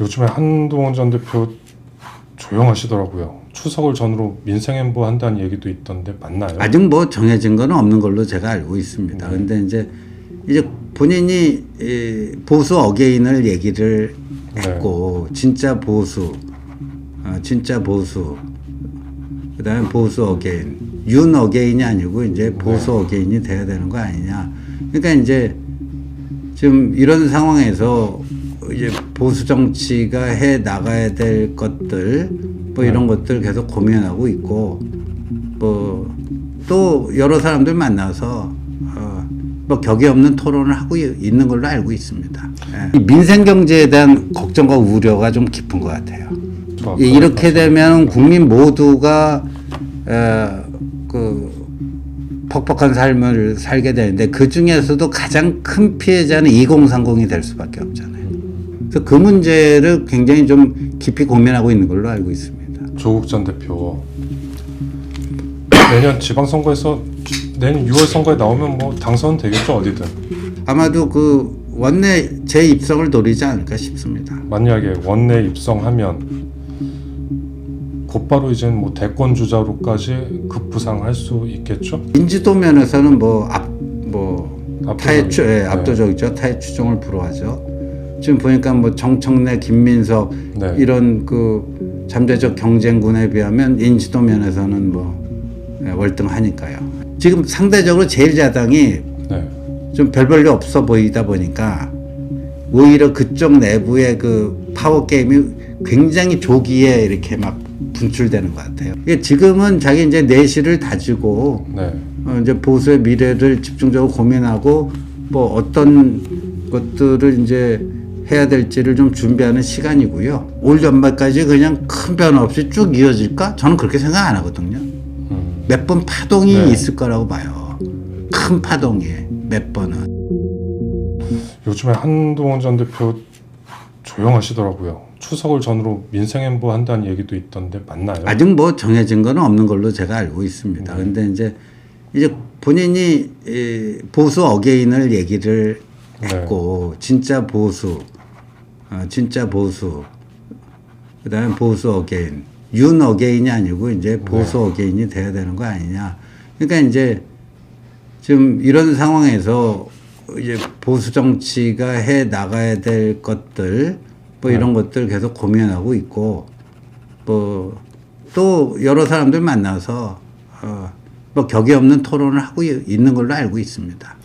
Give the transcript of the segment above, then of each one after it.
요즘에 한동훈 전 대표 조용하시더라고요. 추석을 전후로 민생행보 한다는 얘기도 있던데 맞나요? 아직 뭐 정해진 건 없는 걸로 제가 알고 있습니다. 근데 이제 본인이 보수 어게인을 얘기를 했고, 진짜 보수, 그다음에 보수 어게인, 윤 어게인이 아니고 이제 보수 어게인이 돼야 되는 거 아니냐. 그러니까 이제 지금 이런 상황에서 이제 보수 정치가 해 나가야 될 것들, 뭐 이런 것들 계속 고민하고 있고, 뭐 또 여러 사람들 만나서 뭐 격이 없는 토론을 하고 있는 걸로 알고 있습니다. 이 민생 경제에 대한 걱정과 우려가 좀 깊은 것 같아요. 이렇게 되면 국민 모두가 그 퍽퍽한 삶을 살게 되는데, 그 중에서도 가장 큰 피해자는 2030이 될 수밖에 없잖아요. 그래서 그 문제를 굉장히 좀 깊이 고민하고 있는 걸로 알고 있습니다. 조국 전 대표 내년 지방선거에서 내년 6월 선거에 나오면 뭐 당선 되겠죠, 어디든. 아마도 그 원내 재입성을 노리지 않을까 싶습니다. 만약에 원내 입성하면 곧바로 이제 뭐 대권 주자로까지 급부상할 수 있겠죠. 인지도 면에서는 타의 압도적이죠. 타의 추종을 불허하죠. 지금 보니까 뭐 정청래, 김민석 이런 그 잠재적 경쟁군에 비하면 인지도 면에서는 뭐 월등하니까요. 지금 상대적으로 제1야당이 좀 별 볼일 없어 보이다 보니까 오히려 그쪽 내부의 그 파워 게임이 굉장히 조기에 이렇게 막 분출되는 것 같아요. 지금은 자기 이제 내실을 다지고 이제 보수의 미래를 집중적으로 고민하고 뭐 어떤 것들을 이제 해야 될지를 좀 준비하는 시간이고요. 올 연말까지 그냥 큰 변화 없이 쭉 이어질까? 저는 그렇게 생각 안 하거든요. 몇 번 파동이 있을 거라고 봐요. 큰 파동이 몇 번은. 요즘에 한동훈 전 대표 조용하시더라고요. 추석을 전후로 민생행보 한다는 얘기도 있던데 맞나요? 아직 뭐 정해진 건 없는 걸로 제가 알고 있습니다. 근데 이제 본인이 보수 어게인을 얘기를 했고, 진짜 보수, 그다음에 보수 어게인, 윤 어게인이 아니고 이제 보수 어게인이 돼야 되는 거 아니냐. 그러니까 이제 지금 이런 상황에서 이제 보수 정치가 해 나가야 될 것들, 뭐 이런 것들 계속 고민하고 있고, 뭐 또 여러 사람들 만나서 뭐 격이 없는 토론을 하고 있는 걸로 알고 있습니다.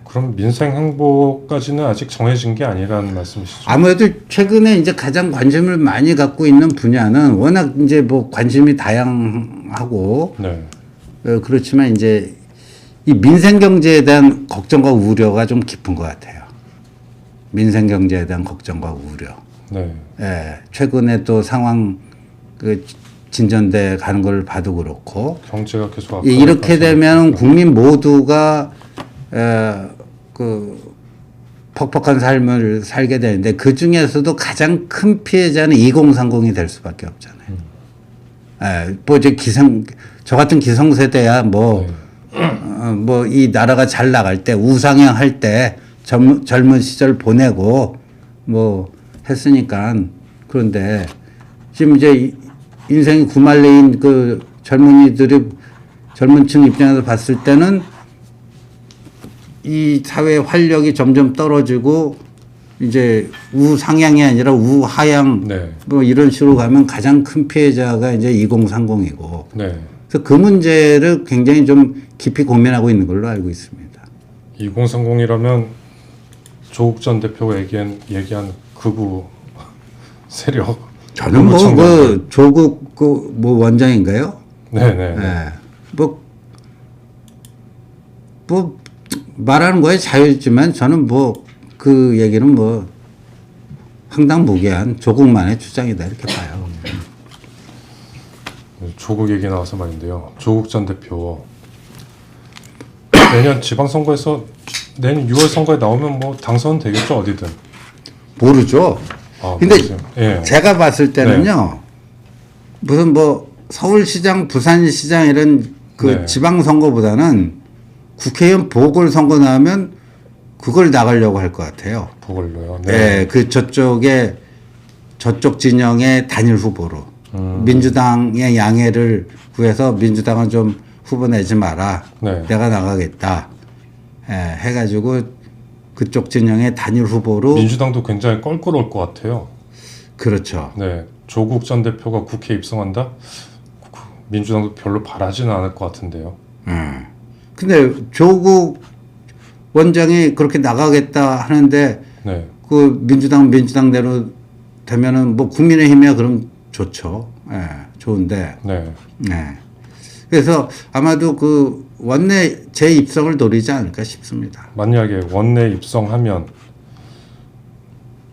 그럼 민생 행보까지는 아직 정해진 게 아니라는 말씀이시죠? 아무래도 최근에 이제 가장 관심을 많이 갖고 있는 분야는 워낙 이제 뭐 관심이 다양하고 그렇지만 이제 이 민생 경제에 대한 걱정과 우려가 좀 깊은 것 같아요. 민생 경제에 대한 걱정과 우려. 최근에 또 상황 그 진전돼 가는 걸 봐도 그렇고, 경제가 계속 이렇게 되면 국민 모두가 그 퍽퍽한 삶을 살게 되는데, 그 중에서도 가장 큰 피해자는 2030이 될 수밖에 없잖아요. 뭐 이제 저 같은 기성세대야 뭐 이 나라가 잘 나갈 때, 우상향 할 때 젊은 시절 보내고 뭐 했으니까. 그런데 지금 이제 인생이 구말레인 그 젊은 층 입장에서 봤을 때는 이 사회의 활력이 점점 떨어지고 이제 우상향이 아니라 우하향 뭐 이런 식으로 가면 가장 큰 피해자가 이제 2030이고. 그래서 그 문제를 굉장히 좀 깊이 고민하고 있는 걸로 알고 있습니다. 2030이라면 조국 전 대표가 얘기한 극우 세력. 저는 뭐 조국 뭐 원장인가요? 뭐 말하는 거에 자유있지만 저는 뭐 그 얘기는 뭐 황당무계한 조국만의 주장이다 이렇게 봐요. 조국 얘기 나와서 말인데요. 조국 전 대표 내년 지방선거에서 내년 6월 선거에 나오면 뭐 당선 되겠죠, 어디든. 모르죠. 근데 제가 봤을 때는요, 무슨 뭐 서울시장, 부산시장 이런 그 지방선거보다는 국회의원 보궐선거 나오면 그걸 나가려고 할 것 같아요. 보궐로요? 그 저쪽에 저쪽 진영의 단일 후보로 민주당의 양해를 구해서 민주당은 좀 후보 내지 마라. 네. 내가 나가겠다. 예, 해가지고 그쪽 진영의 단일 후보로 민주당도 굉장히 껄끄러울 것 같아요. 그렇죠. 네, 조국 전 대표가 국회에 입성한다? 민주당도 별로 바라지는 않을 것 같은데요. 근데 조국 원장이 그렇게 나가겠다 하는데 네, 그 민주당대로 되면은 뭐 국민의힘이야 그럼 좋죠. 예, 좋은데. 네, 네. 그래서 아마도 그 원내 재입성을 노리지 않을까 싶습니다. 만약에 원내 입성하면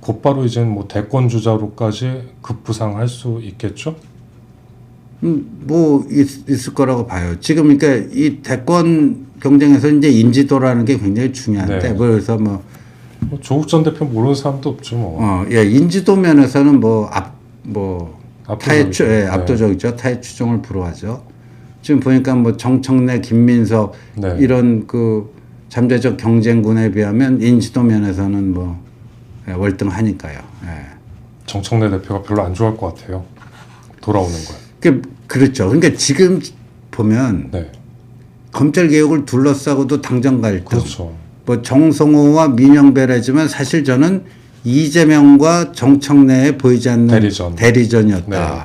곧바로 이제 뭐 대권 주자로까지 급부상할 수 있겠죠? 뭐 있을 거라고 봐요. 지금 그러니까 이 대권 경쟁에서 이제 인지도라는 게 굉장히 중요한데 네. 그래서 뭐 조국 전 대표 모르는 사람도 없죠, 뭐. 예, 인지도 면에서는 압도적이죠. 네. 압도적이죠. 타의 추종을 불허하죠. 지금 보니까 뭐 정청래, 김민석 네. 이런 그 잠재적 경쟁군에 비하면 인지도 면에서는 뭐 월등하니까요. 예. 정청래 대표가 별로 안 좋아할 것 같아요. 돌아오는 걸. 그렇죠. 그러니까 지금 보면 네, 검찰 개혁을 둘러싸고도 당정 갈등, 그렇죠. 뭐 정성호와 민영배라지만 사실 저는 이재명과 정청래에 보이지 않는 대리전이었다. 네.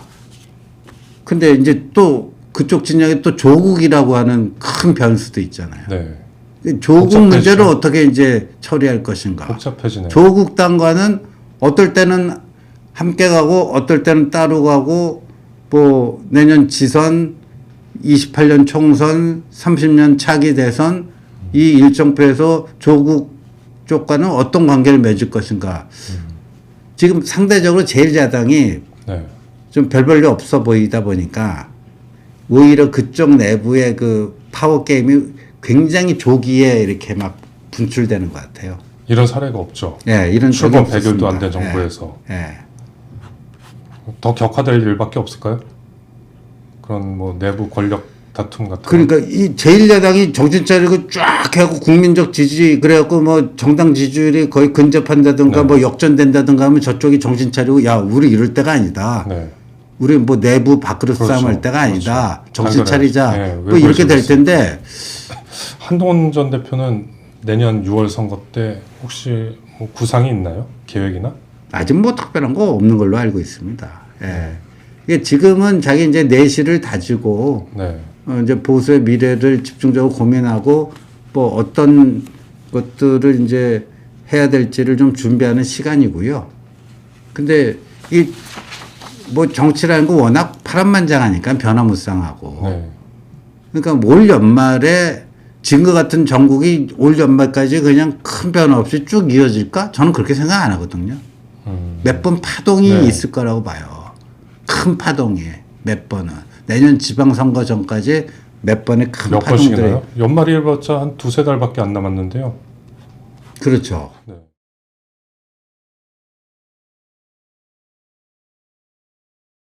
근데 이제 또 그쪽 진영에 또 조국이라고 하는 큰 변수도 있잖아요. 네, 조국 복잡해지죠. 문제를 어떻게 이제 처리할 것인가. 복잡해지네요. 조국 당과는 어떨 때는 함께 가고 어떨 때는 따로 가고 뭐 내년 지선 28년 총선 30년 차기 대선 이 일정표에서 조국 쪽과는 어떤 관계를 맺을 것인가. 지금 상대적으로 제1야당이 네, 좀 별 볼일 없어 보이다 보니까 오히려 그쪽 내부의 그 파워 게임이 굉장히 조기에 이렇게 막 분출되는 것 같아요. 이런 사례가 없죠. 예, 이런 출범 적이 100일도 안 없었습니다. 된 정부에서 예. 더 격화될 일밖에 없을까요? 그런 뭐 내부 권력 다툼 같은. 그러니까 이 제1야당이 정신 차리고 쫙 해갖고 국민적 지지 그래갖고 뭐 정당 지지율이 거의 근접한다든가 네. 뭐 역전된다든가 하면 저쪽이 정신 차리고 야 우리 이럴 때가 아니다. 네, 우리 뭐 내부 밥그릇 그렇죠. 싸움할 때가 아니다. 그렇죠. 정신 차리자. 네, 뭐 이렇게 될 텐데 한동훈 전 대표는 내년 6월 선거 때 혹시 뭐 구상이 있나요? 계획이나? 아직 뭐 특별한 거 없는 걸로 알고 있습니다. 예. 이게 지금은 자기 이제 내실을 다지고 네, 이제 보수의 미래를 집중적으로 고민하고 뭐 어떤 것들을 이제 해야 될지를 좀 준비하는 시간이고요. 근데 이 뭐 정치라는 거 워낙 파란만장하니까 변화무쌍하고. 네, 그러니까 올 연말에 지금과 같은 정국이 올 연말까지 그냥 큰 변화 없이 쭉 이어질까? 저는 그렇게 생각 안 하거든요. 몇 번 파동이 네. 있을 거라고 봐요. 큰 파동이 몇 번은. 내년 지방선거 전까지 몇 번의 큰 몇 파동들이. 번씩이나요? 연말이 해봤자 한 두세 달밖에 안 남았는데요. 그렇죠. 네.